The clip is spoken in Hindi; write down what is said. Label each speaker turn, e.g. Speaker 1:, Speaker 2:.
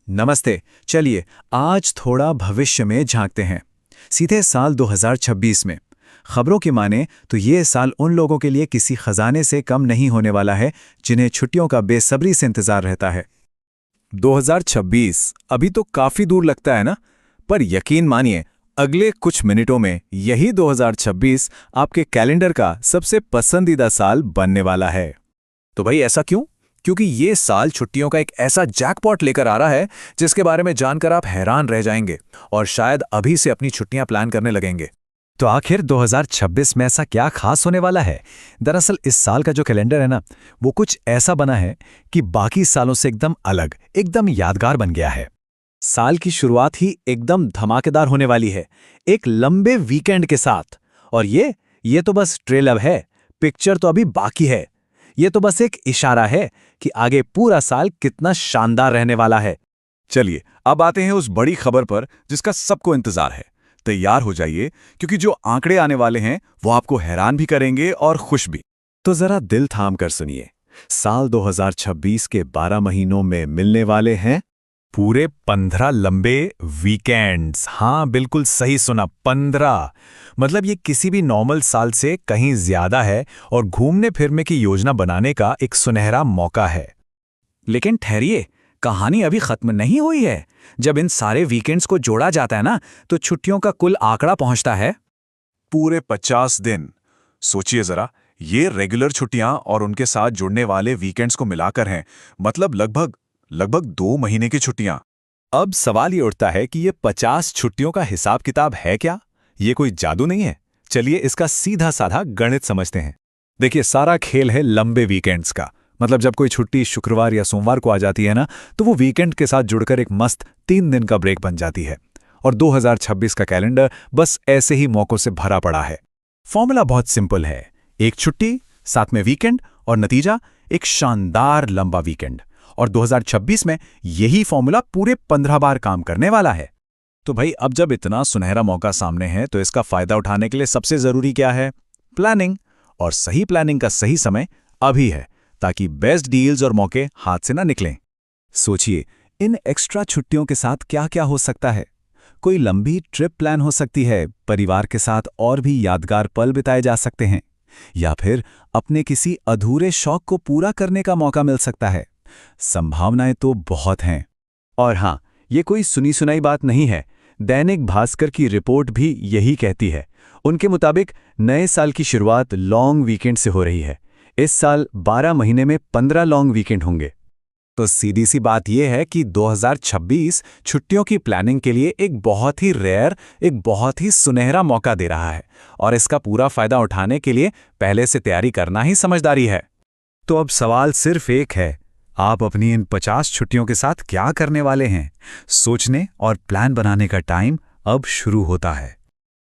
Speaker 1: नमस्ते। चलिए आज थोड़ा भविष्य में झांकते हैं, सीधे साल 2026 में। खबरों की माने तो ये साल उन लोगों के लिए किसी खजाने से कम नहीं होने वाला है जिन्हें छुट्टियों का बेसब्री से इंतजार रहता है।
Speaker 2: 2026 अभी तो काफी दूर लगता है ना, पर यकीन मानिए अगले कुछ मिनटों में यही 2026 आपके कैलेंडर का सबसे पसंदीदा साल बनने वाला है।
Speaker 1: तो भाई ऐसा क्यों?
Speaker 2: क्योंकि ये साल छुट्टियों का एक ऐसा जैकपॉट लेकर आ रहा है जिसके बारे में जानकर आप हैरान रह जाएंगे और शायद अभी से अपनी छुट्टियां प्लान करने लगेंगे।
Speaker 1: तो आखिर 2026 में ऐसा क्या खास होने वाला है? दरअसल इस साल का जो कैलेंडर है ना, वो कुछ ऐसा बना है कि बाकी सालों से एकदम अलग, एकदम यादगार बन गया है। साल की शुरुआत ही एकदम धमाकेदार होने वाली है, एक लंबे वीकेंड के साथ। और ये तो बस ट्रेलर है, पिक्चर तो अभी बाकी है। ये तो बस एक इशारा है कि आगे पूरा साल कितना शानदार रहने वाला है।
Speaker 2: चलिए अब आते हैं उस बड़ी खबर पर जिसका सबको इंतजार है। तैयार हो जाइए क्योंकि जो आंकड़े आने वाले हैं वो आपको हैरान भी करेंगे और खुश भी।
Speaker 1: तो जरा दिल थाम कर सुनिए। साल 2026 के 12 महीनों में मिलने वाले हैं
Speaker 2: पूरे 15 लंबे वीकेंड्स। हाँ, बिल्कुल सही सुना, 15। मतलब ये किसी भी नॉर्मल साल से कहीं ज्यादा है और घूमने फिरने की योजना बनाने का एक सुनहरा मौका है।
Speaker 1: लेकिन ठहरिए, कहानी अभी खत्म नहीं हुई है। जब इन सारे वीकेंड्स को जोड़ा जाता है ना, तो छुट्टियों का कुल आंकड़ा पहुंचता है
Speaker 2: पूरे 50 दिन। सोचिए जरा, ये रेगुलर छुट्टियां और उनके साथ जुड़ने वाले वीकेंड्स को मिलाकर हैं, मतलब लगभग 2 महीने की छुट्टियां।
Speaker 1: अब सवाल ये उठता है कि ये 50 छुट्टियों का हिसाब किताब है क्या? ये कोई जादू नहीं है। चलिए इसका सीधा साधा गणित समझते हैं। देखिए, सारा खेल है लंबे वीकेंड्स का। मतलब जब कोई छुट्टी शुक्रवार या सोमवार को आ जाती है ना, तो वो वीकेंड के साथ जुड़कर एक मस्त 3 दिन का ब्रेक बन जाती है। और 2026 का कैलेंडर बस ऐसे ही मौकों से भरा पड़ा है। फॉर्मूला बहुत सिंपल है, एक छुट्टी, साथ में वीकेंड, और नतीजा एक शानदार लंबा वीकेंड। और 2026 में यही फॉर्मूला पूरे 15 बार काम करने वाला है। तो भाई अब जब इतना सुनहरा मौका सामने है, तो इसका फायदा उठाने के लिए सबसे जरूरी क्या है? प्लानिंग। और सही प्लानिंग का सही समय अभी है, ताकि बेस्ट डील्स और मौके हाथ से ना निकलें। सोचिए, इन एक्स्ट्रा छुट्टियों के साथ क्या क्या हो सकता है। कोई लंबी ट्रिप प्लान हो सकती है, परिवार के साथ और भी यादगार पल बिताए जा सकते हैं, या फिर अपने किसी अधूरे शौक को पूरा करने का मौका मिल सकता है। संभावनाएं तो बहुत हैं। और हाँ, ये कोई सुनी सुनाई बात नहीं है। दैनिक भास्कर की रिपोर्ट भी यही कहती है। उनके मुताबिक नए साल की शुरुआत लॉन्ग वीकेंड से हो रही है। इस साल 12 महीने में 15 लॉन्ग वीकेंड होंगे। तो सीधी सी बात यह है कि 2026 छुट्टियों की प्लानिंग के लिए एक बहुत ही रेयर, एक बहुत ही सुनहरा मौका दे रहा है। और इसका पूरा फायदा उठाने के लिए पहले से तैयारी करना ही समझदारी है। तो अब सवाल सिर्फ एक है, आप अपनी इन 50 छुट्टियों के साथ क्या करने वाले हैं? सोचने और प्लान बनाने का टाइम अब शुरू होता है।